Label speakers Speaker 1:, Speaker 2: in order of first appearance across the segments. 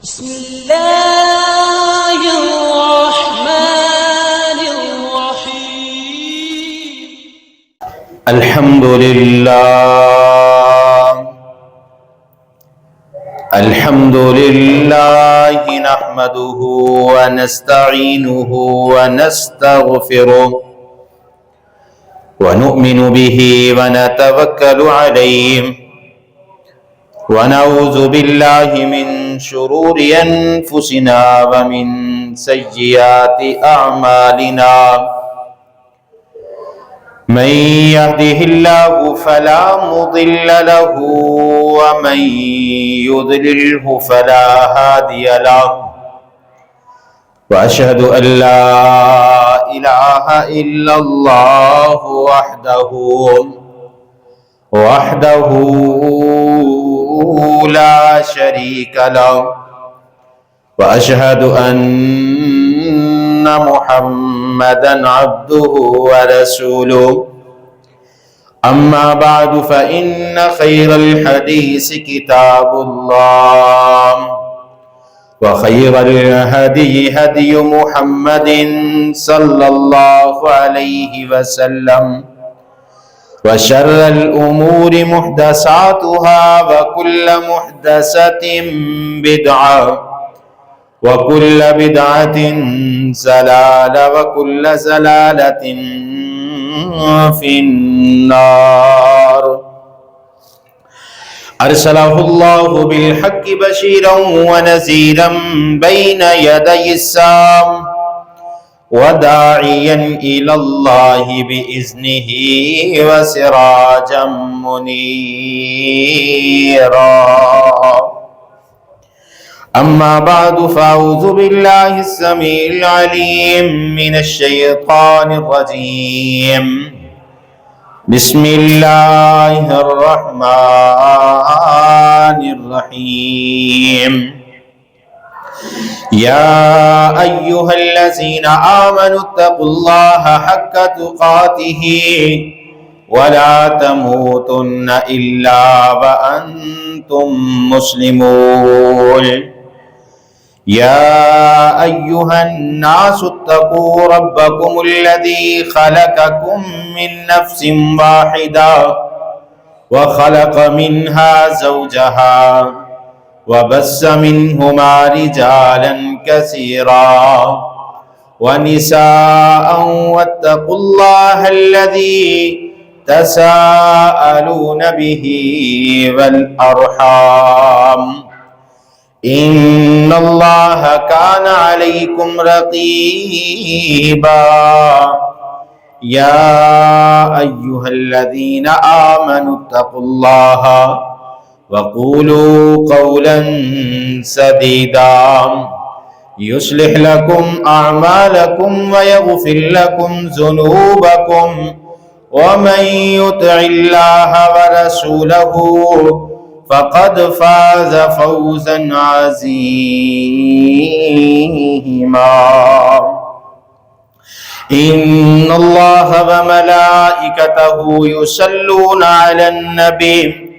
Speaker 1: بسم الله الرحمن الرحيم
Speaker 2: الحمد لله نحمده ونستعينه ونستغفره ونؤمن به ونتوكل عليه ونعوذ بالله من شرور أنفسنا ومن سيئات أعمالنا من يهده الله فلا مضل له ومن يضلله فلا هادي له وأشهد أن لا إله إلا الله وحده لا شريك له وأشهد أن محمدا عبده ورسوله أما بعد فإن خير الحديث كتاب الله وخير الهدي هدي محمد صلى الله عليه وسلم وشر الأمور محدثاتها وكل محدثة بدعة وكل بدعة ضلالة وكل ضلالة في النار أرسله الله بالحق بشيرا ونذيرا بين يدي الساعة وداعيا إلى الله بإذنه وسراجا منيرا أما بعد فأعوذ بالله السميع العليم من الشيطان الرجيم بسم الله الرحمن الرحيم يا أيها الذين آمنوا اتقوا الله حق تقاته ولا تموتن إلا وأنتم مسلمون يا أيها الناس اتقوا ربكم الذي خلقكم من نفس واحدة وخلق منها زوجها وبث منهما رجالا كثيرا ونساء واتقوا الله الذي تساءلون به والأرحام إن الله كان عليكم رقيبا يا أيها الذين آمنوا اتقوا الله وقولوا قولا سديدا يصلح لكم أعمالكم ويغفر لكم ذنوبكم ومن يطع الله ورسوله فقد فاز فوزا عظيما إن الله وملائكته يصلون على النبي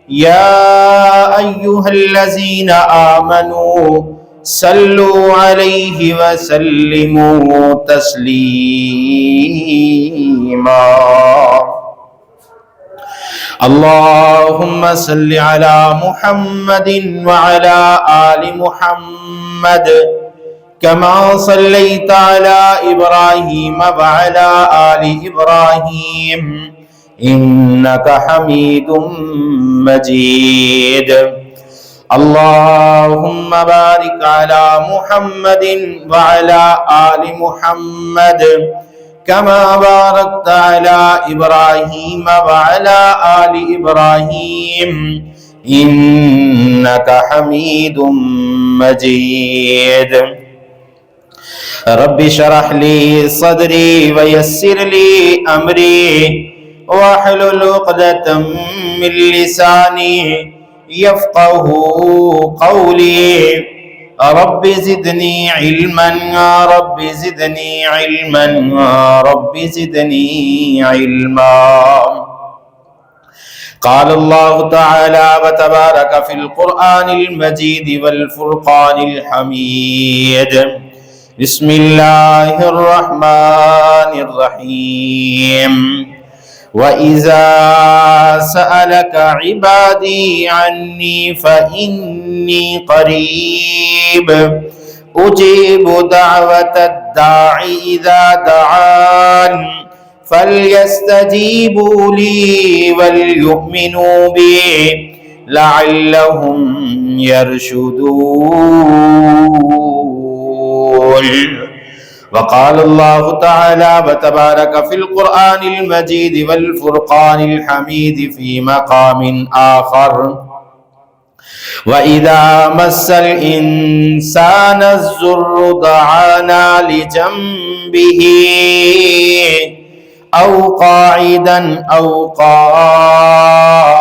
Speaker 2: يا أيها الذين آمنوا صلوا عليه وسلموا تسليما اللهم صل على محمد وعلى آل محمد كما صليت على إبراهيم وعلى آل إبراهيم إنك حميد مجيد اللهم بارك على محمد وعلى آل محمد كما باركت على إبراهيم وعلى آل إبراهيم إنك حميد مجيد رب اشرح لي صدري ويسر لي أمري واحلل عقدة من لساني يفقه قولي رب زدني علما رب زدني علما رب زدني علما قال الله تعالى وتبارك في القرآن المجيد والفرقان الحميد. بسم الله الرحمن الرحيم. وَإِذَا سَأَلَكَ عِبَادِي عَنِّي فَإِنِّي قَرِيبٌ أُجِيبُ دَعْوَةَ الدَّاعِ إِذَا دَعَانِ فَلْيَسْتَجِيبُوا لِي وَلْيُؤْمِنُوا بِي لَعَلَّهُمْ يَرْشُدُونَ. وقال الله تعالى وتبارك في القرآن المجيد والفرقان الحميد في مقام آخر. وإذا مس الإنسان الضر دعانا لجنبه أو قاعدا أو قائما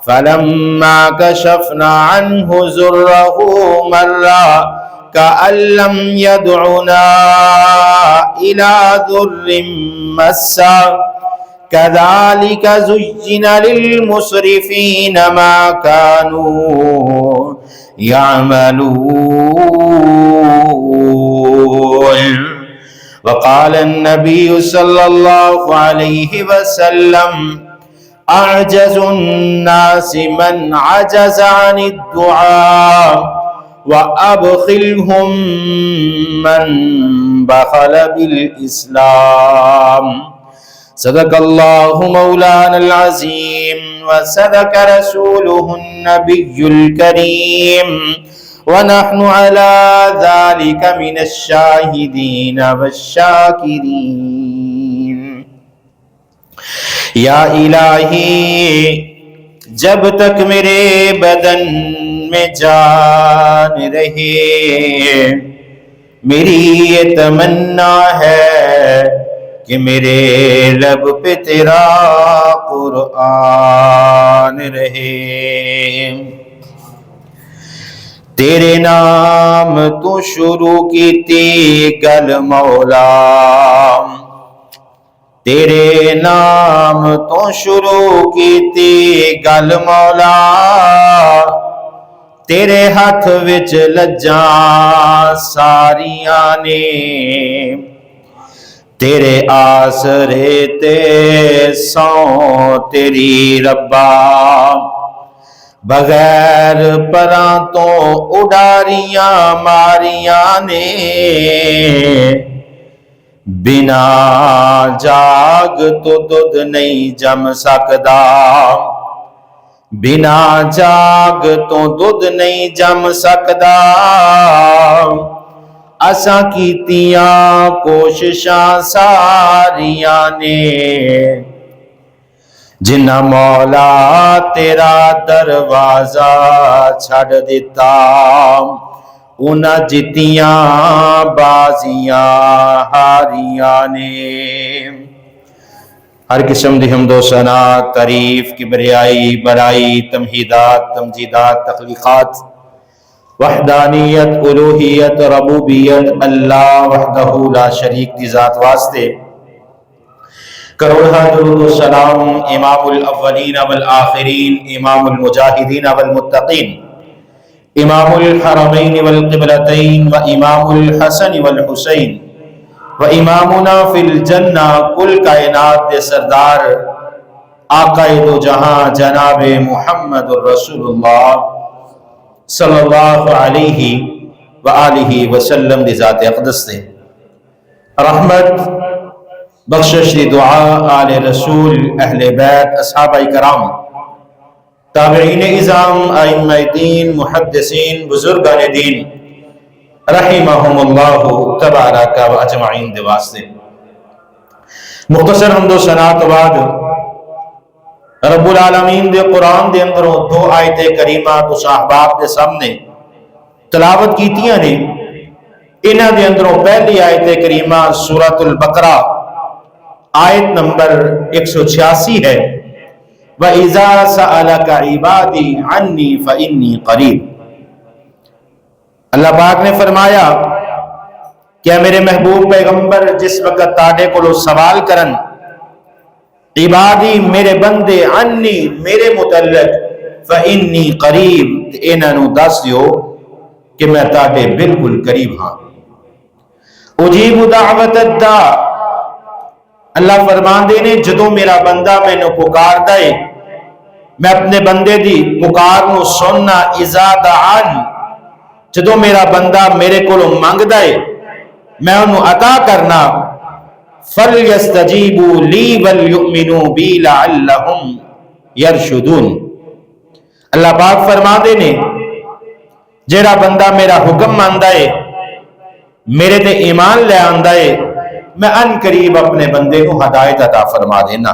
Speaker 2: فلما كشفنا عنه ضره مر كأن لم يدعنا إلى ضر مسه كذلك زين للمسرفين ما كانوا يعملون. وقال النبي صلى الله عليه وسلم أعجز الناس من عجز عن الدعاء وأبخلهم من بخل بالإسلام. صدق الله مولانا العظيم وصدق رسوله النبي الكريم ونحن على ذلك من الشاهدين والشاكرين. یا الہی جب تک میرے بدن میں جان رہے میری یہ تمنا ہے کہ میرے لب پہ تیرا قرآن رہے. تیرے نام تو شروع کی تھی گل مولا تیرے نام تو شروع کی تھی گل مولا تیرے ہاتھ وچ لجاں ساریاں نے تیرے آسرے تے سوں تیری ربا بغیر پراں تو اڈاریاں ماریاں نے بنا جاگ تو دودھ نہیں جم سکدا بنا جاگ تو دودھ نہیں جم سکدا اساں کیتیاں کوششاں ساریاں نے جنہ مولا تیرا دروازہ چھڑ دیتا انہاں جتیاں بازیاں ہاریاں نے. ہر قسم دی حمد و ثنا تعریف کبریائی بڑائی تمہیدات تمجیدات تخلیقات وحدانیت الوہیت ربوبیت اللہ وحدہ لا شریک دی ذات واسطے کروڑا درود و سلام امام الاولین والآخرین امام المجاہدین والمتقین امام الحرمین والقبلتین و امام الحسن والحسین و امامنا فی الجنہ کل کائنات دے سردار آقا دو جہاں جناب محمد الرسول اللہ صلی اللہ علیہ وآلہ وسلم دی ذات اقدس دے رحمت بخشش دی دعا آل رسول اہل بیت اصحابہ کرام تابعین اعظام ائمہ دین محدثین بزرگان دین رحمہم اللہ تبارک و اجمعین دے واسطے. مختصر حمد و ثنا تو بعد رب العالمین دے قرآن دے اندروں دو آیت کریمہ تو صحابات دے سامنے تلاوت کیتیاں نے. انہاں دے اندروں پہلی آیت کریمہ سورۃ البقرہ آیت نمبر 186 ہے. وَإِذَا سَأَلَكَ عِبَادِي عَنِّي فَإِنِّي قَرِيبٌ. اللہ پاک نے فرمایا کہ میرے محبوب پیغمبر جس وقت تاڑے کو سوال کرن عبادی میرے بندے عنی میرے متعلق فإنی قریب انہاں نو دس دیو کہ میں تاڈے بالکل قریب ہاں. اجیب دعوت الداع اللہ فرماندے نے جدوں میرا بندہ مینوں پکاردا ہے میں اپنے بندے دی پکار نو سننا. اذا دعان جدوں میرا بندہ میرے کولوں منگدا ہے میں انہوں عطا کرنا. فَلْيَسْتَجِيبُوا لِي وَلْيُؤْمِنُوا بِي لَعَلَّهُمْ يَرْشُدُونَ. اللہ پاک فرما دے نے جیڑا بندہ میرا حکم ماندا ہے میرے تے ایمان لے آندا ہے میں ان قریب اپنے بندے کو ہدایت عطا فرما دینا.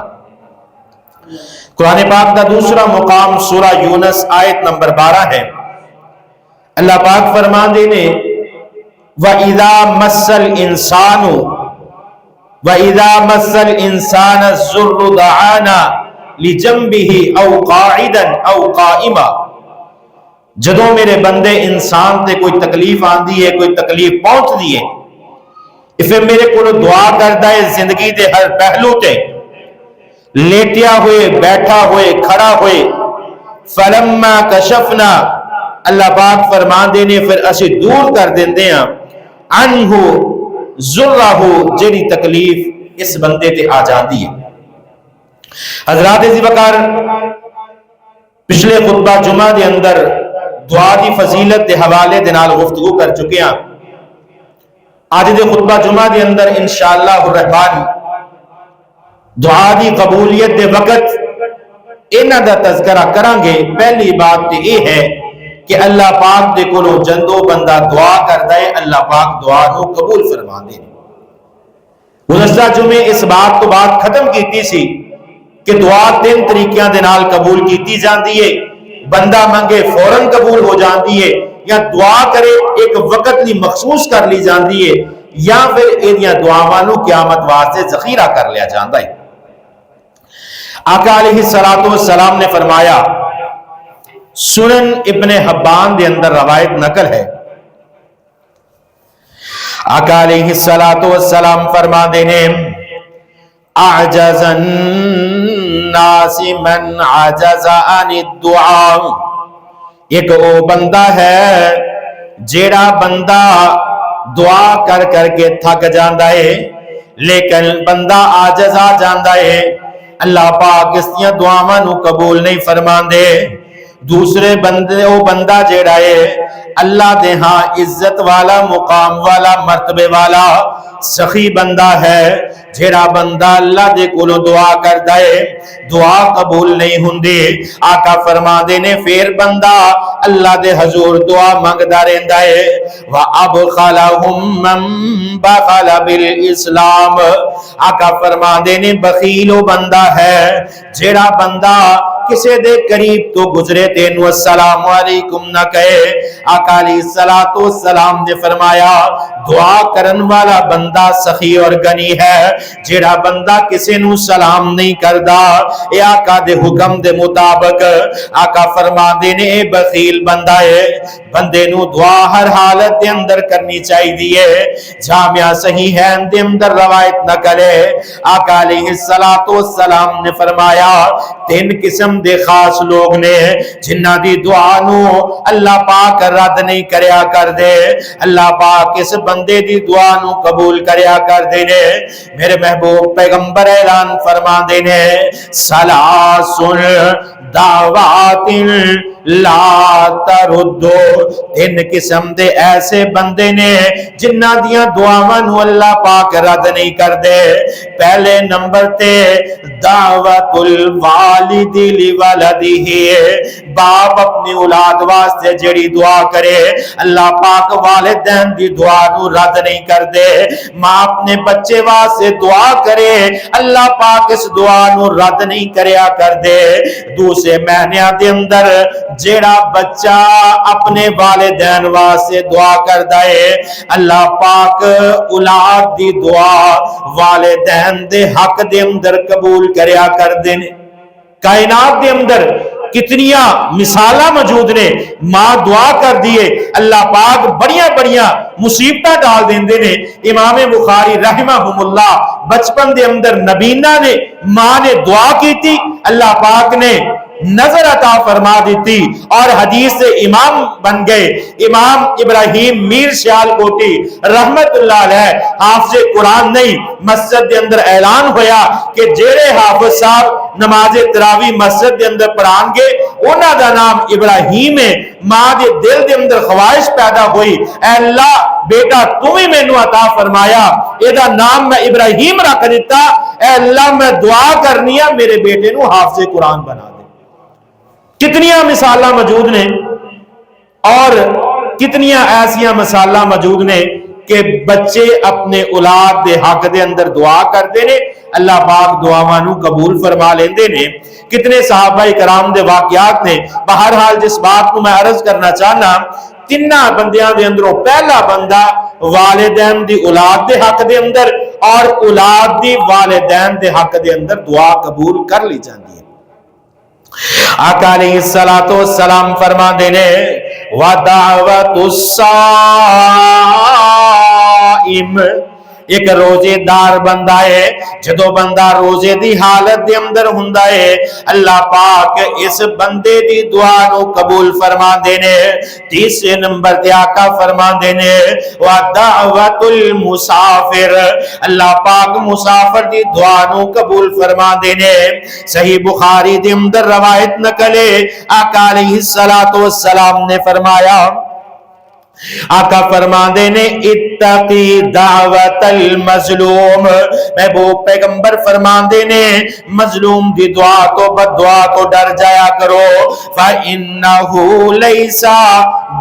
Speaker 2: قرآن پاک کا دوسرا مقام سورہ یونس آیت نمبر 12 ہے. اللہ پاک فرما دے نے وَإِذَا مَسَّ الْإِنسَانَ الضُّرُّ دَعَانَا لِجَنبِهِ أَوْ قَاعِدًا أَوْ قَائِمًا. جدوں میرے بندے انسان تے کوئی تکلیف آندی ہے کوئی تکلیف پہنچ دی ہے پھر میرے کو دعا کردا ہے زندگی دے ہر پہلو تے لیٹیا ہوئے بیٹھا ہوئے کھڑا ہوئے. فَلَمَّا كَشَفْنَا اللہ پاک فرما دینے پھر اسی دور کر دیندے ہیں عنہ ذرہ جیڑی تکلیف اس بندے تے آ جاندی ہے. حضرات عزیز وقار پچھلے خطبہ جمعہ دے اندر دعا دی فضیلت دے حوالے دے نال گفتگو کر چکے ہیں. آج دے خطبہ جمعہ دے اندر انشاءاللہ الرحمن دعا دی قبولیت دے وقت انہاں دا تذکرہ کریں گے. پہلی بات تے یہ ہے کہ اللہ پاک دے کولو جندو بندہ دعا کردا ہے اللہ پاک دعا نو قبول فرما دے. گزشتہ جمعے اس بات تو بات ختم کیتی سی کہ دعا تین طریقیاں دے نال قبول کیتی جاندی ہے. بندہ منگے فوراً قبول ہو جاندی ہے یا دعا کرے ایک وقت لی مخصوص کر لی جاندی ہے یا پھر انہاں دعاواں نو قیامت واسطے ذخیرہ کر لیا جاندا ہے. آقا علیہ السلام نے فرمایا سنن ابن حبان دے اندر روایت نقل ہے. آقا علیہ السلام فرما دینے اعجز الناس من عجز عن الدعاء. ایک وہ بندہ ہے جیڑا بندہ دعا کر کر کے تھک جاندا ہے لیکن بندہ عاجز آ جاندا ہے اللہ پاک اس دیاں دعاواں نو قبول نہیں فرماندے. دوسرے بندے وہ بندہ جیڑا ہے اللہ دے ہاں عزت والا مقام والا مرتبے والا سخی بندہ ہے جیڑا بندہ اللہ دے کولوں دعا کردا ہے دعا قبول نہیں ہوندی. آقا فرما دے نے پھر بندہ اللہ دے حضور دعا منگدا رہندا ہے. وَأَبْخَلَهُمْ مَنْ بَخَلَ بِالْإِسْلَامِ. آقا فرما دے نے بخیل وہ بندہ ہے جیڑا بندہ کسے دے قریب تو گزرے تینو السلام علیکم نہ کہے. آقا علیہ السلام نے فرمایا دعا کرن والا بندہ سخی اور غنی ہے جیڑا بندہ کسے نو سلام نہیں کردا. اے آقا دے حکم دے مطابق آقا فرما دے نے اے بخیل بندہ ہے بندے نو دعا ہر حالت دے اندر کرنی چاہی دیئے. جامعہ صحیح ہے دے اندر روایت نقل ہے آقا علیہ السلام نے فرمایا تین قسم دے خاص لوگ نے جنہ دی دعا نو اللہ پاک رد نہیں کریا کر دے اللہ پاک اس بندے دی دعا نو قبول کریا کر دے نے. میرے محبوب پیغمبر اعلان فرما دے نے سلاسل دعوات لا تردو. تین قسم دے ایسے بندے نے جنہ دیاں دعاواں نو اللہ پاک رد نہیں کر دے. پہلے نمبر تے دعوت الوالد لولدہ باپ اپنی اولاد واسطے جڑی دعا کرے اللہ پاک والدین دی دعا نو رد نہیں کر دے. ماں اپنے بچے واسطے دعا کرے اللہ پاک اس دعا نو رد نہیں کریا کر دے. دوسرے مہینے دے اندر جیڑا بچہ اپنے والدین واسطے دعا کردا ہے اللہ پاک اولاد دی دعا والدین دے حق دے اندر قبول کریا کر دے. کائنات دے اندر کتنیاں مثالاں موجود نے. ماں دعا کر دیے اللہ پاک بڑیاں بڑیاں مصیبتاں ڈال دیندے نے. امام بخاری رحمہم اللہ بچپن دے اندر نبینا نے ماں نے دعا کی تھی, اللہ پاک نے نظر عطا فرما دیتی اور حدیث سے امام بن گئے. امام ابراہیم میر سیال کوٹی رحمت اللہ علیہ حافظ قرآن نہیں, مسجد دے اندر اعلان ہویا کہ جیڑے حافظ صاحب نماز تراوی مسجد دے اندر پڑھان گے انہاں دا نام ابراہیم ہے. ماں دے دل دے اندر خواہش پیدا ہوئی, اے اللہ بیٹا تو ہی مینوں عطا فرمایا, اے دا نام میں ابراہیم رکھ دیتا, اے اللہ میں دعا کرنی ہے میرے بیٹے نو حافظ قرآن بنا دے. کتنیاں مثالاں موجود نے اور کتنیاں ایسیاں مثالاں موجود نے کہ بچے اپنے اولاد دے حق دے اندر دعا کرتے نے, اللہ پاک دعاواں نو قبول فرما لیندے نے. کتنے صحابہ کرام دے واقعات نے. بہرحال جس بات کو میں عرض کرنا چاہنا, تیناں بندیاں دے اندروں پہلا بندہ والدین دی اولاد دے حق دے اندر اور اولاد دی والدین دے حق دے اندر دعا قبول کر لی جاندی ہے. آقا علیہ السلام فرما دینے وَدَعْوَةُ الصَّائِمِ, ایک روزے دار بندہ ہے, جدو بندہ روزے دی حالت دے اندر ہوندا ہے اللہ پاک اس بندے دی دعا نو قبول فرما دینے. تیسرے نمبر تے آقا فرما دینے وَدَعْوَةُ الْمُسَافِرِ, اللہ پاک مسافر دی دعا نو قبول فرما دینے. صحیح بخاری دے اندر روایت نقلے آقا علیہ السلام نے فرمایا, آقا فرما دینے اتقی دعوت المظلوم, محبوب پیغمبر فرما دینے مظلوم دی دعا تو بد دعا تو ڈر جایا کرو. فَإِنَّهُ لَيْسَ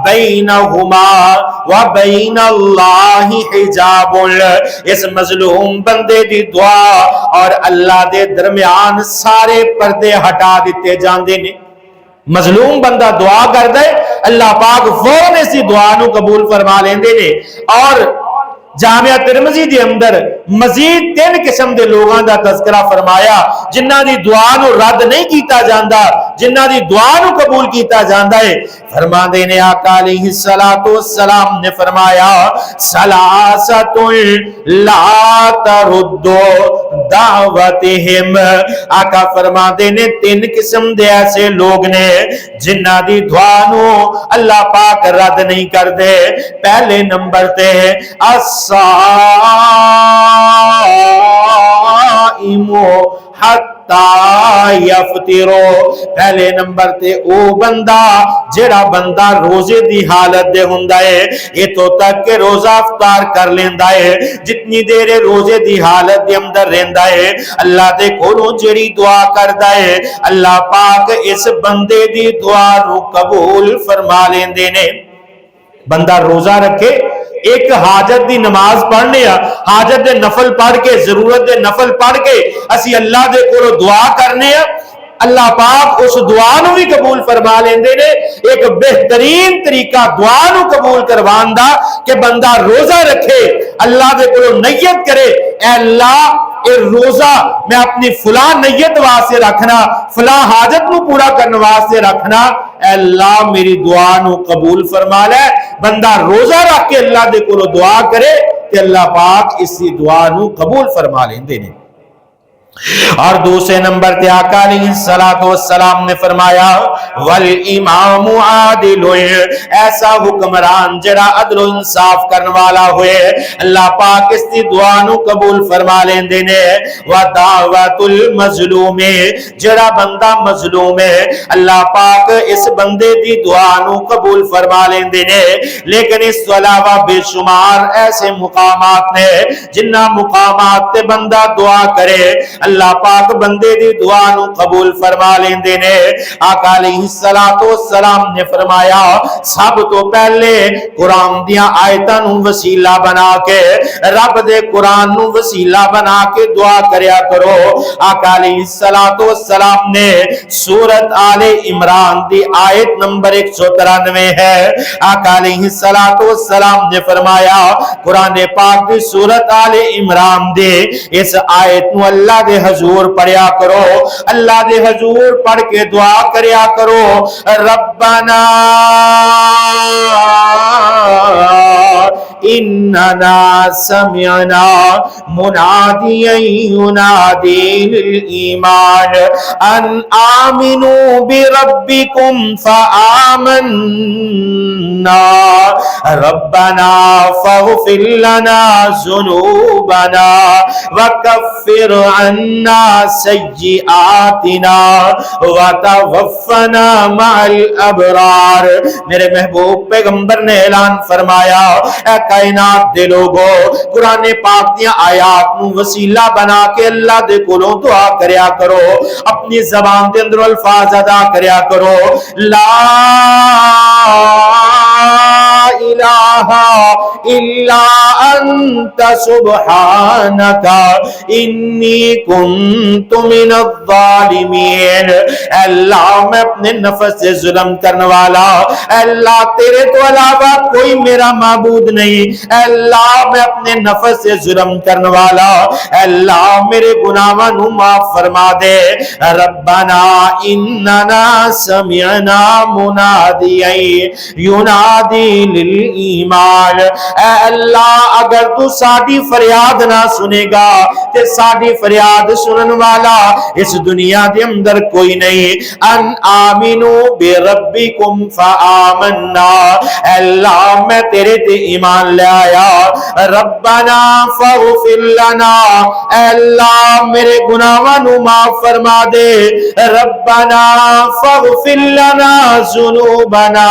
Speaker 2: بَيْنَهُمَا وَبَيْنَ اللَّهِ حِجَابٌ, اس مظلوم بندے دی دعا اور اللہ دے درمیان سارے پردے ہٹا دیتے جاندے نے. مظلوم بندہ دعا کر دے اللہ پاک فوراً اسی دعا نو قبول فرما لیندے نے. اور جامعہ ترمذی دے اندر مزید 3 قسم دے لوگاں دا تذکرہ فرمایا جنہ دی دعا نو رد نہیں کیتا جاندا, جنہ دی دعا نو قبول کیتا جاندا ہے. فرما دینے آقا علیہ السلام نے فرمایا سلاسۃ لا ترد دعوتہم, آقا فرما دینے 3 قسم دے ایسے لوگ نے جنہ دی دعا نو اللہ پاک رد نہیں کر دے. پہلے نمبر تے الصائم حتی یفطرو, پہلے نمبر تے او بندہ جڑا بندہ روزے دی حالت دے ہوندا ہے یہ تو تک کہ روزہ افطار کر لیندا ہے, جتنی دیر روزے دی حالت دے اندر رہندا ہے اللہ دے کولوں جڑی دعا کردا ہے اللہ پاک اس بندے دی دعا نو قبول فرما لیندے نے. بندہ روزہ رکھے, ایک حاجت دی نماز پڑھنے, حاجت دے نفل پڑھ کے, ضرورت دے نفل پڑھ کے اسی اللہ دے کولوں دعا کرنے, اللہ پاک اس دعا نو بھی قبول فرما لیندے نے. ایک بہترین طریقہ دعا نو قبول کروان دا کہ بندہ روزہ رکھے, اللہ دے کولوں نیت کرے اے اللہ اے روزہ میں اپنی فلاں نیت واسطے رکھنا, فلاں حاجت نو پورا کرنے واسطے رکھنا, اے اللہ میری دعا نو قبول فرما لے. بندہ روزہ رکھ کے اللہ دے کولوں دعا کرے کہ اللہ پاک اسی دعا نو قبول فرما لیندے نے. اور دوسرے نمبر تے آقا علیہ السلام نے فرمایا والامام عادل, ایسا حکمران جڑا عدل و انصاف کرنے والا ہوئے اللہ پاک اس دی دعا نو قبول فرما لیندے نے. ودعوت المظلوم, جڑا بندہ مظلوم ہے اللہ پاک اس بندے دی دعا نو قبول فرما لیندے نے. لیکن اس کے علاوہ بے شمار ایسے مقامات نے جنہ مقامات تے بندہ دعا کرے اللہ پاک بندے دی دعا نو قبول فرما لیندے نے. آقا علیہ السلام نے فرمایا سب تو پہلے قرآن دیاں آیتاں نو وسیلہ بنا کے, رب دے قرآن نو وسیلہ بنا کے دعا کریا کرو. آقا علیہ السلام نے سورت آل عمران دی آیت نمبر 193 ہے, آقا علیہ السلام نے فرمایا قرآن پاک دی سورت آل عمران دے اس آیت نو اللہ دے حضور پڑھیا کرو، اللہ دے حضور پڑھ کے دعا کریا کرو، ربنا اننا سمعنا منادیا ینادی للایمان ان آمنوا بربکم فآمنا ربنا فاغفر لنا ذنوبنا وکفر عنا سیئاتنا وتوفنا مع الابرار۔ میرے محبوب پیغمبر نے اعلان فرمایا، اے کائنات دے لوگو، قرآن پاک دیاں آیات نو وسیلہ بنا کے اللہ دے کولوں دعا کریا کرو، اپنی زبان دے اندر الفاظ ادا کریا کرو، لا الہ الا انت سبحانک انی کنت من الظالمین۔ اے اللہ میں اپنے نفس سے ظلم کرنے والا، اے اللہ تیرے تو علاوہ کوئی میرا معبود نہیں، اے اللہ میں اپنے نفس سے ظلم کرنے والا، اے اللہ میرے گناہاں نو معاف فرما دے۔ ربنا اننا سمعنا منادیا ینادی للایمان۔ اے اللہ اگر تو ساڈی فریاد نہ سنے گا تے ساڈی فریاد سنن والا اس دنیا دے اندر کوئی نہیں۔ ان آمنو بربکم فآمنا، اے اللہ میں تیرے تے ایمان لے آیا، ربنا فاغفر لنا، اے اللہ میرے گناہاں نو معاف فرما دے، ربنا فاغفر لنا ذنوبنا،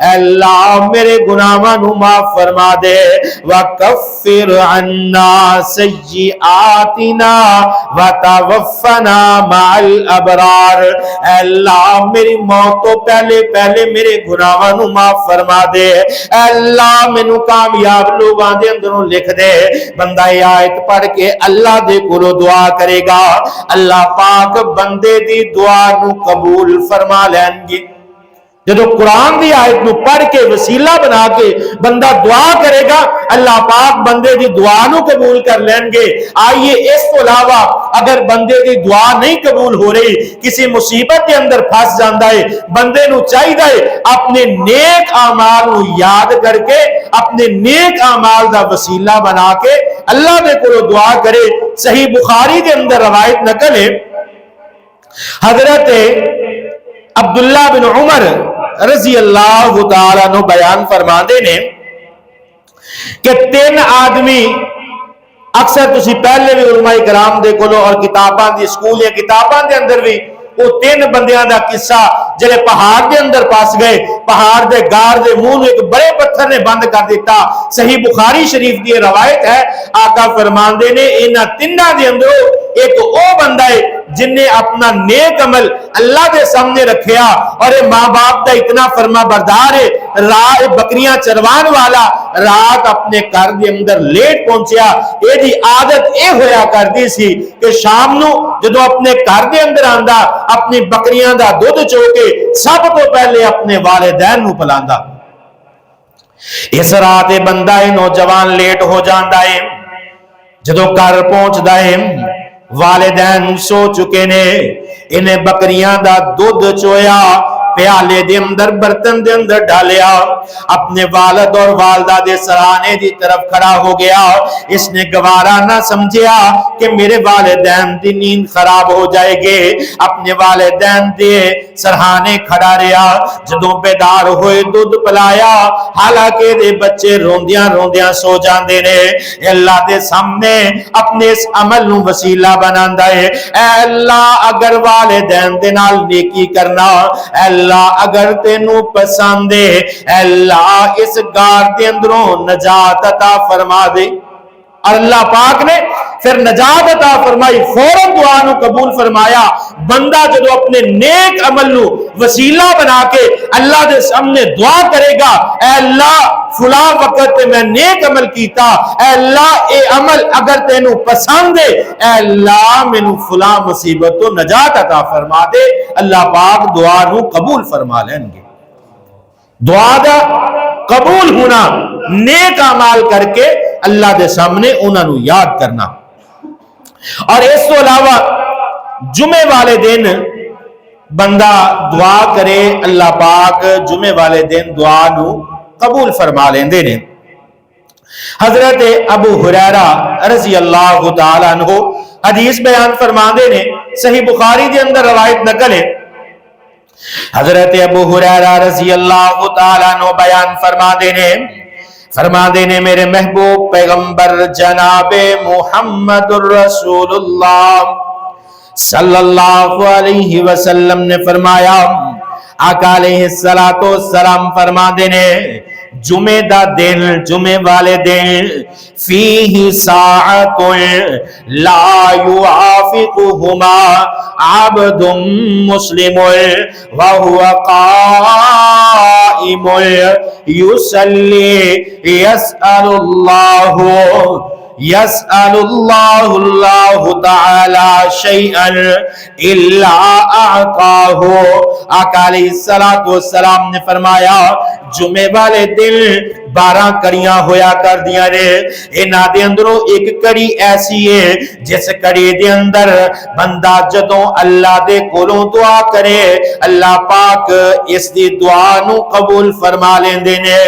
Speaker 2: اے اللہ میرے گناہاں نو معاف فرما دے، وکفر عنا سیئاتنا وتوفنا مع الابرار، اے اللہ میری موت تو پہلے پہلے میرے گناہاں نو معاف فرما دے، اے اللہ مینوں کامیاب لوگاں دے اندروں لکھ دے۔ بندہ یہ آیت پڑھ کے اللہ دے کولوں دعا کرے گا، اللہ پاک بندے دی دعا نو قبول فرما لین گے۔ جدو قرآن دی آیت نو پڑھ کے وسیلہ بنا کے بندہ دعا کرے گا، اللہ پاک بندے دی دعا نو قبول کر لیں گے۔ آئیے اس تو علاوہ اگر بندے دی دعا نہیں قبول ہو رہی، کسی مصیبت کے اندر پھنس جاندا ہے، بندے نو چاہیے اپنے نیک اعمال نو یاد کر کے اپنے نیک اعمال دا وسیلہ بنا کے اللہ دے کولوں دعا کرے۔ صحیح بخاری دے اندر روایت نقل ہے، حضرت عبداللہ بن عمر رضی اللہ تعالیٰ عنہ بیان فرماندے نے کہ 3 آدمی، اکثر تسی پہلے بھی علماء کرام دے کولو اور کتاباں دی سکول یا کتاباں دے اندر بھی وہ 3 بندیاں دا قصہ جلے پہاڑ دے اندر پاس گئے، پہاڑ دے گار دے منہ ایک بڑے پتھر نے بند کر دیتا۔ صحیح بخاری شریف دی روایت ہے، آقا فرماندے نے انہاں 3 دے اندروں ایک او بندہ ہے جن نے اپنا نیک عمل اللہ دے سامنے رکھیا اور ماں باپ دا اتنا فرما بردار ہے، رات بکریاں چروان والا رات اپنے گھر دے اندر لیٹ پہنچیا۔ اے دی عادت اے ہویا کردی سی کہ شام نو جدو اپنے گھر دے اندر آندا اپنی بکریاں دا دودھ چو کے سب تو پہلے اپنے والدین نو پلاندا۔ اس رات بندہ نوجوان لیٹ ہو جاندا ہے، جدو گھر پہنچدا ہے والدین سو چکے نے، انہیں بکریاں دا دودھ چویا، پیالے دے اندر برتن دے اندر ڈالیا، اپنے والد اور والدہ دے سرانے دی طرف کھڑا ہو گیا۔ اس نے گوارا نہ سمجھیا کہ میرے والدین دی نیند خراب ہو جائے گے، اپنے والدین دے سرہانے کھڑا رہا، جدوں بیدار ہوئے دودھ پلایا، حالانکہ دے بچے روندیاں روندیاں سو جاندے نے۔ اللہ دے سامنے اپنے اس عمل نو وسیلہ بناندا ہے، اے اللہ اگر والدین دے نال نیکی کرنا، اے اللہ اگر تینوں پسند ہے، اے اللہ اس گار دے اندروں نجات عطا فرما دے۔ اور اللہ پاک نے پھر نجات عطا فرمائی، فوراً دعا نو قبول فرمایا۔ بندہ جدو اپنے نیک عمل نو وسیلہ بنا کے اللہ دے سامنے دعا کرے گا، اے اللہ فلاں وقت میں نیک عمل کیتا، اے اللہ اے عمل اگر تینوں پسند ہے، اے اللہ مینوں فلاں مصیبت تو نجات عطا فرما دے، اللہ پاک دعا نو قبول فرما لیں گے۔ دعا دا قبول ہونا نیک اعمال کر کے اللہ دے سامنے انہاں نو یاد کرنا۔ اور اس تو علاوہ جمعے والے دن بندہ دعا کرے اللہ پاک جمعے والے دن دعا نو قبول فرما لیندے نے۔ حضرت ابو ہریرہ رضی اللہ تعالیٰ عنہ حدیث بیان فرماندے نے، صحیح بخاری دے اندر روایت نقل ہے، حضرت ابو ہریرہ رضی اللہ تعالیٰ عنہ بیان فرماندے نے میرے محبوب پیغمبر جناب محمد الرسول اللہ صلی اللہ علیہ وسلم نے فرمایا، آقا علیہ السلام فرماندے نے جمعہ دا دن، جمعہ والے دن فیہ ساعت لا یوافقہما عبد مسلم وہو قائم یصلی یسأل اللہ تعالی شیئا الا اعطاہ۔ آقا علیہ السلام نے فرمایا جمعے والے دن 12 کڑیاں ہویا کر دیا نے، انہاں دے اندروں ایک کڑی ایسی ہے جس کڑی دے اندر بندہ جدوں اللہ دے کولوں دعا کرے اللہ پاک اس دی دعا نو قبول فرما لیندے نے۔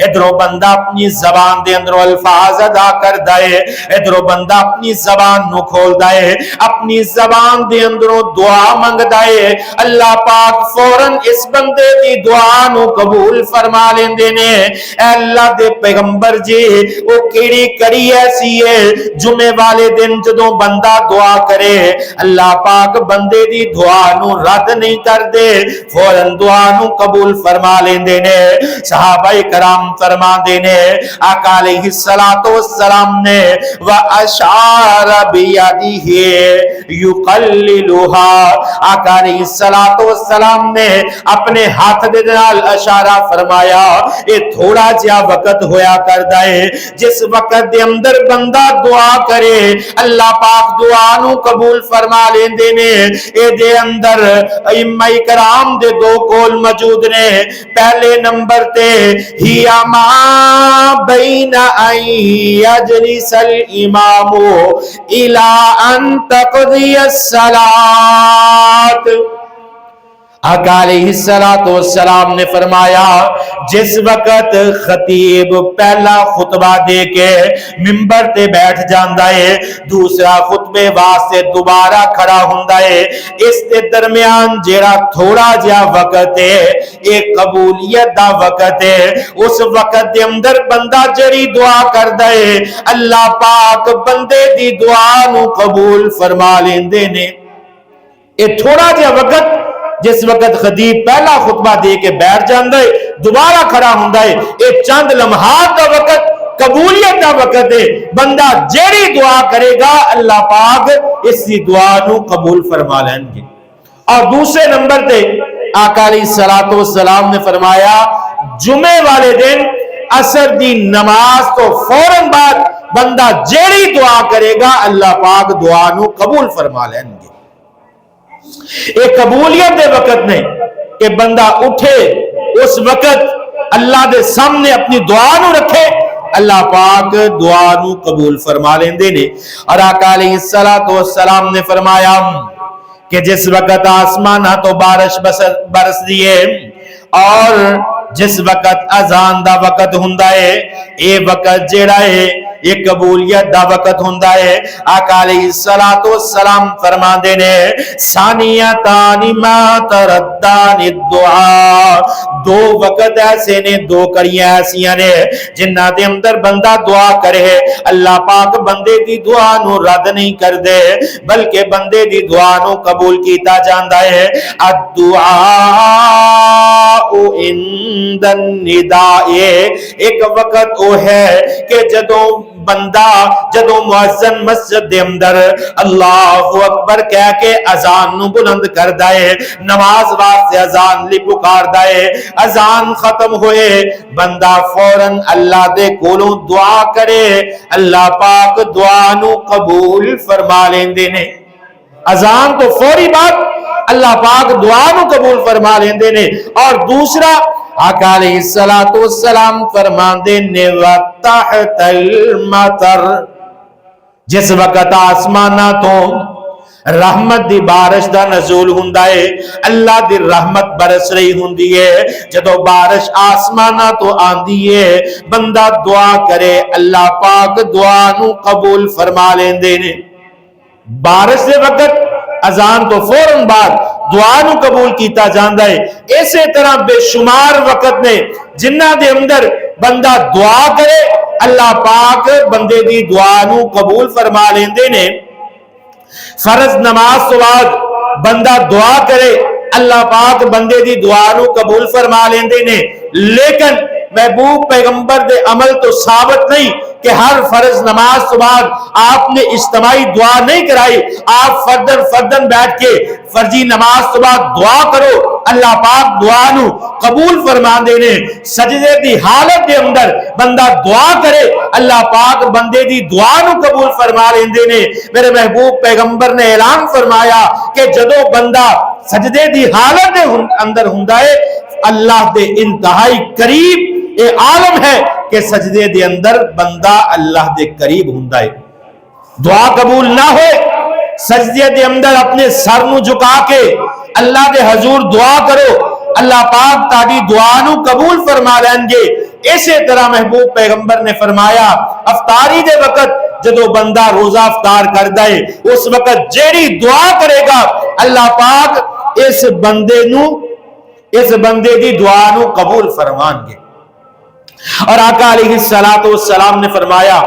Speaker 2: ادھروں بندہ اپنی زبان دے اندروں الفاظ ادا کردا ہے، ادھروں بندہ اپنی زبان نو کھولدا ہے، اپنی زبان دے اندروں دعا منگدا ہے، اللہ پاک فوراً اس بندے دی دعا نو قبول فرما لیندے نے۔ اے اللہ دے پیغمبر جی وہ کیڑی کڑی ایسی ہے جمعے والے دن جدوں بندہ دعا کرے اللہ پاک بندے دی دعا نو رد نہیں کر دے، فوراً دعا نو قبول فرما لیندے نے۔ صحابہ کرام فرما دے نے آقا علیہ السلام نے وَأَشَارَ بِيَدِهِ يُقَلِّلُهَا، آقا علیہ السلام نے اپنے ہاتھ دے نال اشارہ فرمایا اے تھوڑا جہا وقت ہویا کردا ہے جس وقت دے اندر بندہ دعا کرے اللہ پاک دعا نو قبول فرما لیندے نے۔ اے دے اندر ائمہ کرام دے 2 قول موجود نے، پہلے نمبر تے ہیا ما بین ان یجلس الامام الی ان تقضی الصلاۃ، آقا علیہ السلام نے فرمایا جس وقت خطیب پہلا خطبہ دے کے منبر تے بیٹھ جاندا ہے دوسرا خطبے واسطے دوبارہ کھڑا ہوندا ہے، اس دے درمیان جیڑا تھوڑا جہا وقت ہے ایک قبولیت دا وقت ہے، اس وقت دے اندر بندہ جڑی دعا کردا ہے اللہ پاک بندے دی دعا نو قبول فرما لیندے نے۔ اے تھوڑا جہا وقت جس وقت خطیب پہلا خطبہ دے کے بیٹھ جاندے دوبارہ کھڑا ہوندا ہے، یہ چند لمحات کا وقت قبولیت کا وقت ہے، بندہ جیڑی دعا کرے گا اللہ پاک اس دی دعا نو قبول فرما لیں گے۔ اور دوسرے نمبر تے آقا علیہ السلام نے فرمایا جمعے والے دن عصر دی نماز تو فوراً بعد بندہ جیڑی دعا کرے گا اللہ پاک دعا نو قبول فرما لیں گے۔ ایک قبولیت دے وقت نہیں کہ بندہ اٹھے اس وقت اللہ دے سامنے اپنی دعا نو رکھے اللہ پاک دعا نو قبول فرما لیندے نے۔ اور آقا علیہ السلام نے فرمایا کہ جس وقت آسمانہ تو بارش برس دیے اور جس وقت اذان دا وقت ہوندا ہے اے وقت جیڑا ہے یہ قبولیت دا وقت ہوندا ہے۔ آقا علیہ السلام فرماندے نے ثانیتان ما تردان الدعاء، 2 وقت ایسے نے 2 کڑیاں ایسیاں نے جنہاں دے اندر بندہ دعا کرے اللہ پاک بندے دی دعا نو رد نہیں کر دے بلکہ بندے دی دعا نو قبول کیتا جاندا ہے۔ الدعاء عند النداء، ایک وقت وہ ہے کہ جدوں مؤذن مسجد دے اندر اللہ اکبر کہہ کے اذان نو بلند کردا ہے، نماز واسطے اذان لی پکاردا ہے، اذان ختم ہوئے بندہ فوراً اللہ دے کولوں دعا کرے اللہ پاک دعا نو قبول فرما لیندے نے۔ اذان تو فوری بات اللہ پاک دعا نو قبول فرما لیندے نے۔ اور دوسرا آقا علیہ السلام فرماندے نے وَتَحْتَ الْمَطَرِ، جس وقت آسماناں تو رحمت دی بارش دا نزول ہوندا ہے، اللہ دی رحمت برس رہی ہوندی ہے، جدو بارش آسماناں تو آندی ہے، بندہ دعا کرے اللہ پاک دعا نو قبول فرما لیندے نے۔ بارش دے وقت اذان تو فوراً بعد دعا نو قبول کیتا جاندا ہے۔ اسی طرح بے شمار وقت نے جنہ دے اندر بندہ دعا کرے اللہ پاک بندے دی دعا نو قبول فرما لیندے نے۔ فرض نماز تو بعد بندہ دعا کرے اللہ پاک بندے دی دعا نو قبول فرما لیندے نے، لیکن محبوب پیغمبر دے عمل تو ثابت نہیں کہ ہر فرض نماز تو بعد آپ نے اجتماعی دعا نہیں کرائی۔ آپ فردن بیٹھ کے فرضی نماز تو بعد دعا کرو اللہ پاک دعا نو قبول فرما دینے۔ سجدے دی حالت دے اندر بندہ دعا کرے اللہ پاک بندے دی دعا نو قبول فرما لیندے نے۔ میرے محبوب پیغمبر نے اعلان فرمایا کہ جدو بندہ سجدے دی حالت دے اندر ہوندا ہے، اللہ دے انتہائی قریب اے عالم ہے کہ سجدے دے اندر بندہ اللہ دے قریب ہوندا ہے۔ دعا قبول نہ ہوئے سجدے دے اندر اپنے سر نو جھکا کے اللہ دے حضور دعا کرو اللہ پاک تاڑی دعا نو قبول فرما لیں گے۔ اسی طرح محبوب پیغمبر نے فرمایا افطاری دے وقت جدو بندہ روزہ افطار کر دائے اس وقت جیڑی دعا کرے گا اللہ پاک اس بندے دی دعا نو قبول فرمان گے۔ اور آقا علیہ السلام نے فرمایا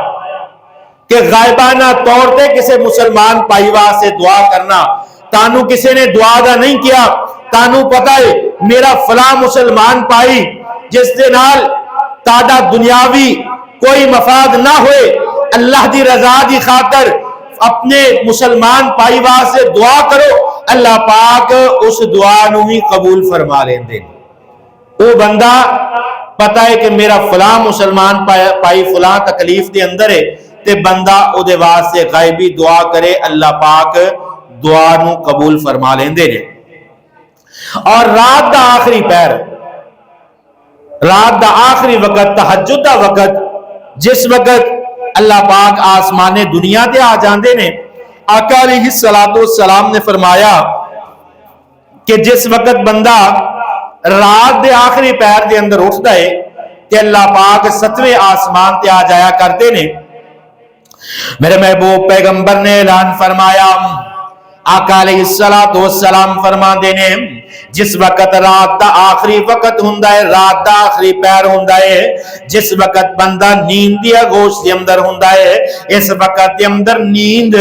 Speaker 2: کہ غائبانہ طور تے کسے مسلمان پائیوا سے دعا کرنا، تانو کسے نے دعا دا نہیں کیا، تانو پتہ ہے میرا فلاں مسلمان پائی جس دے نال تاڑا دنیاوی کوئی مفاد نہ ہوئے، اللہ دی رضا دی خاطر اپنے مسلمان پائیوا سے دعا کرو اللہ پاک اس دعا نو ہی قبول فرما لیں دے۔ وہ بندہ پتہ ہے کہ میرا فلاں مسلمان پائی فلاں تکلیف دے اندر ہے تے بندہ او دے واسطے غائبی دعا کرے اللہ پاک دعا نو قبول فرما لیں دے۔ اور رات دا آخری پیر، رات دا آخری وقت، تہجد دا وقت، جس وقت اللہ پاک آسمان دنیا تے آ جاندے نے، آقا علیہ السلام نے فرمایا کہ جس وقت بندہ رات دے آخری پیر دے اندر اٹھتا ہے کہ اللہ پاک 7ویں آسمان تے آ جایا کرتے نے۔ میرے محبوب پیغمبر نے اعلان فرمایا آقا علیہ السلام فرما دینے جس وقت رات دا آخری وقت ہوندا ہے، رات دا آخری پیر ہوندا ہے، جس وقت بندہ نیند دی آغوش دے اندر ہوندا ہے، اس وقت دے اندر نیند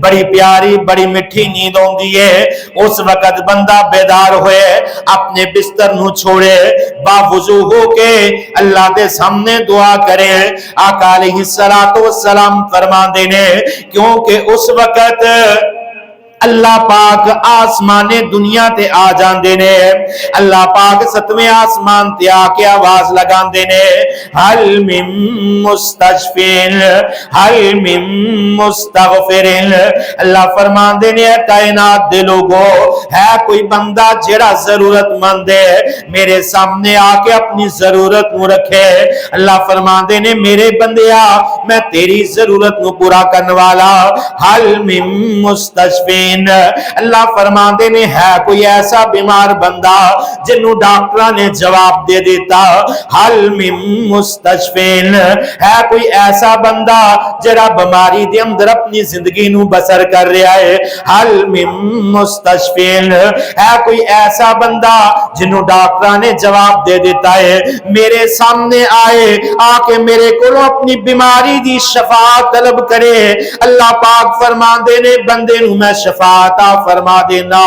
Speaker 2: بڑی پیاری بڑی مٹھی نیند ہوندی ہے۔ اس وقت بندہ بیدار ہوئے اپنے بستر نو چھوڑے باوضو ہو کے اللہ دے سامنے دعا کرے۔ آقا علیہ السلام فرما دینے کیونکہ اس وقت اللہ پاک آسمان دنیا تے آ جان دینے، اللہ پاک 7ویں آسمان تے آ کے آواز لگان دینے حل من مستشفین حل من مستغفرین۔ اللہ فرمان دینے کائنات دے لوگو ہے کوئی بندہ جڑا ضرورت مند ہے میرے سامنے آ کے اپنی ضرورت نو رکھے۔ اللہ فرمان دینے میرے بندیا میں تیری ضرورت نو پورا کرنے والا حل من مستشفین۔ اللہ فرماندے نے ہے کوئی ایسا بیمار بندہ جنہوں ڈاکٹرہ نے جواب دے دیتا حل من مستشفین، ہے کوئی ایسا بندہ جڑا بیماری دے اندر اپنی زندگی نو بسر کر رہا ہے حل من مستشفین، ہے کوئی ایسا بندہ جنہوں ڈاکٹرہ نے جواب دے دیتا ہے میرے سامنے آئے آ کے میرے کو اپنی بیماری دی شفاعت طلب کرے۔ اللہ پاک فرماندے نے بندے نو میں شفاعت فرما دینا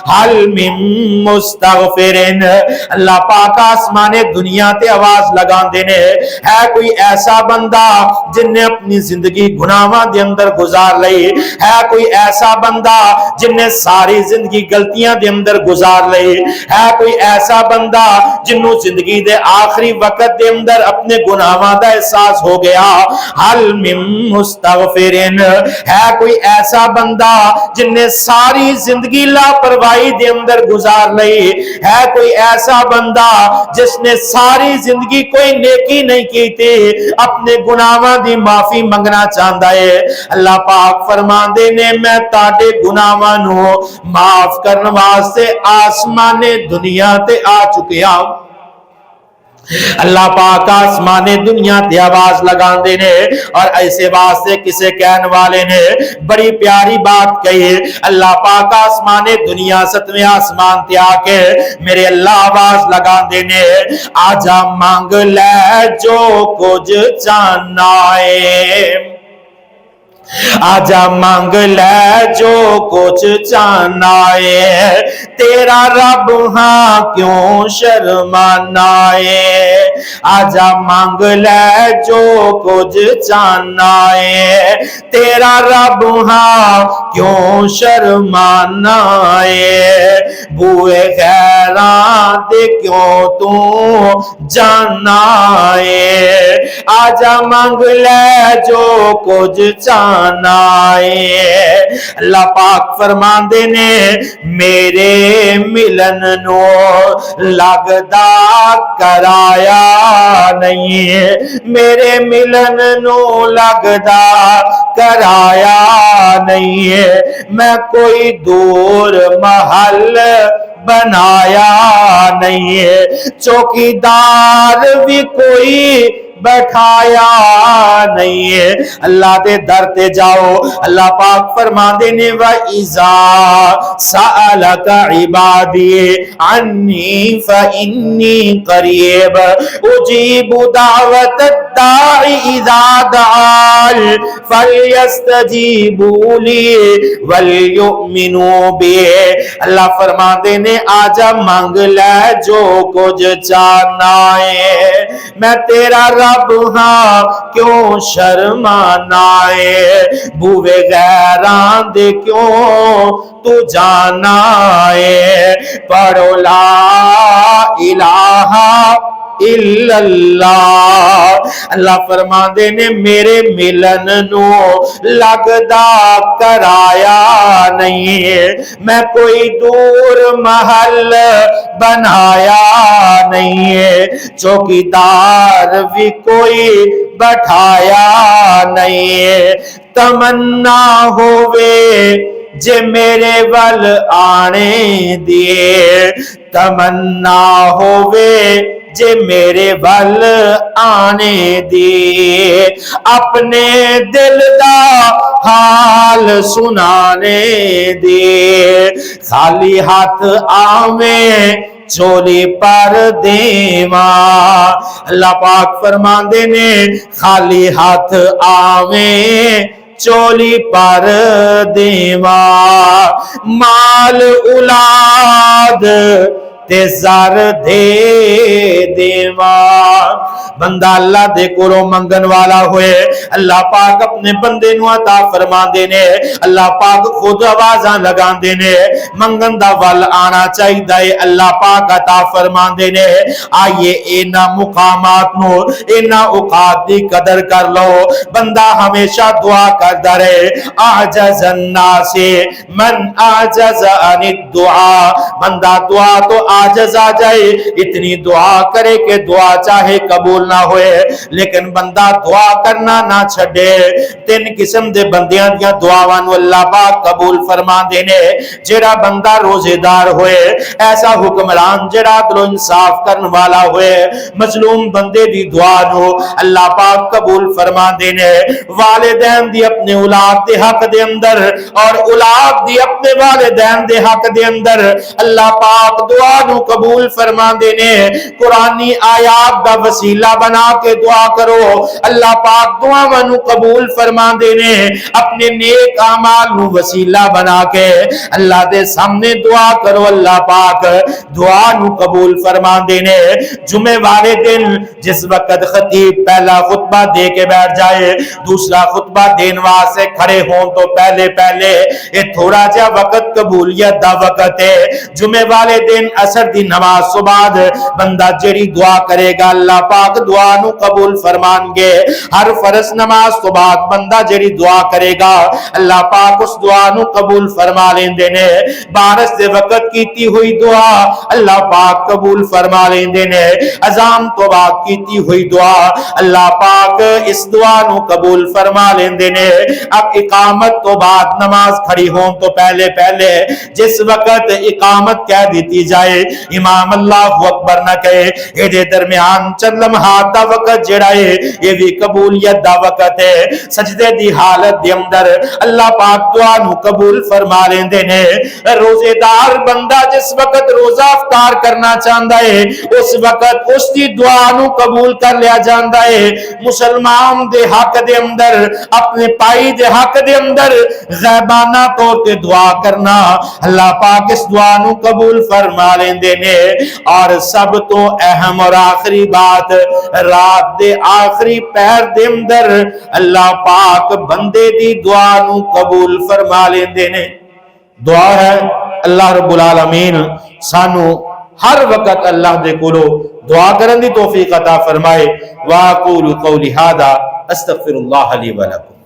Speaker 2: حل من مستغفرین۔ اللہ پاک آسمان دنیا تے آواز لگان دینے ہے کوئی ایسا بندہ جن نے اپنی زندگی گناہاں دے اندر گزار لئی، ہے کوئی ایسا بندہ جن نے ساری زندگی غلطیاں دے اندر گزار لئی، ہے کوئی ایسا بندہ جنہوں زندگی دے آخری وقت دے اندر اپنے گناہاں دا احساس ہو گیا حل من مستغفرین، ہے کوئی ایسا بندہ جن جنہیں ساری زندگی لاپرواہی دے اندر گزار لئی ہے کوئی ایسا بندہ جس نے ساری زندگی کوئی نیکی نہیں کی تھی اپنے گناہاں دی معافی منگنا چاہتا ہے اللہ پاک فرماندے نے میں تاڈے گناہاں نو معاف کرن واسطے آسمان دنیا تے آ چکیا اللہ پاک آسمان دنیا تے آواز لگان دے نے اور ایسے واسطے کسے کہن والے نے بڑی پیاری بات کہی اللہ پاک آسمان دنیا ستویں آسمان تے آکے میرے اللہ آواز لگان دے نے آجا مانگ لے جو کچھ چاہنا ہے آجا مانگ لے جو کچھ چاہنا ہے تیرا رب ہاں کیوں شرمانا ہے آجا مانگ لے جو کچھ چاہنا ہے تیرا رب ہاں کیوں شرمانا ہے بوئے غیران دے کیوں تو جانا ہے آجا مانگ لے جو کچھ چاہنا اللہ پاک فرماندے نے میرے ملن نو لگدا کرایا نہیں میرے ملن نو لگدا کرایا نہیں میں کوئی دور محل بنایا نہیں ہے چوکیدار بھی کوئی بیٹھایا نہیں ہے اللہ دے در تے جاؤ اللہ پاک فرماندے نے وَإِذَا سَأَلَكَ عِبَادِي عَنِّي فَإِنِّي قَرِيبٌ أُجِيبُ دَعْوَةَ الدَّاعِ إِذَا دَعَانِ فَلْيَسْتَجِيبُوا لِي وَلْيُؤْمِنُوا بِي اللہ فرماندے نے آجا مانگ لے جو کچھ چاہنا ہے میں تیرا رب ہاں کیوں شرمانا ہے بوے غیران دے کیوں تو جانا ہے پڑھو لا الہ الا اللہ اللہ فرماندے نے میرے ملن نو لگدا کرایا نہیں ہے میں کوئی دور محل بنایا نہیں ہے چوکیدار بھی کوئی بٹھایا نہیں ہے تمنا ہوئے جے میرے ول آنے دیے تمنا ہوئے جے میرے ول آنے دیے اپنے دل دا حال سنانے دیے خالی ہاتھ آویں چولی پر دیواں اللہ پاک فرماندے نے خالی ہاتھ آویں چولی پر دیواں مال اولاد تے زر دے دیواں بندہ اللہ دے کولوں منگن والا ہوئے اللہ پاک اپنے بندے نو عطا فرما دینے اللہ پاک خود آوازاں لگا دینے منگن دا ول آنا چاہیے اللہ پاک عطا فرما دینے آئیے اینا مقامات نو اینا اوقات دی قدر کر لو بندہ ہمیشہ دعا کردا رہے اعجز الناس من اعجز عن الدعاء بندہ دعا تو عاجز آ جائے اتنی دعا کرے کہ دعا چاہے قبول نہ ہوئے لیکن بندہ دعا کرنا نہ چھڑے تین قسم دے بندیاں دیاں دعاواں نو اللہ پاک قبول فرما دینے جڑا بندہ روزے دار ہوئے ایسا حکمران جڑا عدل و انصاف کرن والا ہوئے مظلوم بندے دی دعا نو اللہ پاک قبول فرما دینے والدین دی اپنے اولاد دے حق دے اندر اور اولاد دی اپنے والدین دے حق دے اندر اللہ پاک دعا نو قبول فرما دینے قرآنی آیات دا وسیلہ بنا کے دعا کرو اللہ پاک دعا نو قبول فرما دینے اپنے نیک اعمال نو وسیلہ بنا کے اللہ دے سامنے دعا کرو اللہ پاک دعا نو قبول فرما دینے جمعے والے دن جس وقت خطیب پہلا خطبہ دے کے بیٹھ جائے دوسرا خطبہ دین واسطے کھڑے ہوں تو پہلے یہ تھوڑا جا وقت قبولیت دا وقت ہے جمعے والے دن عصر دی نماز صبح بندہ جڑی دعا کرے گا اللہ پاک پاک دعا نو قبول فرمان گے. ہر فرض نماز تو بعد بندہ جڑی دعا کرے گا اللہ پاک اس دعا نو قبول فرما لیندے نے. بارش دے وقت کیتی ہوئی دعا اللہ پاک قبول فرما لیندے نے. اذان تو بعد کیتی ہوئی دعا اللہ پاک اس دعا نو قبول فرما لیندے نے. اب اقامت تو بعد نماز کھڑی ہون تو پہلے جس وقت اقامت کہہ دیتی جائے امام اللہ اکبر نہ کہے اے دے درمیان چند لمحات دا وقت جڑا ہے یہ بھی قبولیت دا وقت ہے. سجدے دی حالت دے اندر اللہ پاک دعا نو قبول فرما لیندے نے. روزے دار بندہ جس وقت روزہ افطار کرنا چاہندا ہے اس وقت اس دی دعا نو قبول کر لیا جاندا ہے. مسلمان دے حق دے اندر اپنے پائی دے حق دے اندر غیبانہ طور تے دعا کرنا اللہ پاک اس دعا نو قبول فرما لیندے نے. اور سب تو اہم اور آخری بات رات دے آخری پہر دے اندر اللہ پاک بندے دی دعا نو قبول فرما لیندے نے. دعا ہے اللہ رب العالمین سانو ہر وقت اللہ دے کولو دعا کرن دی توفیق عطا فرمائے. واقول قولی ھذا استغفر اللہ لی ولکم.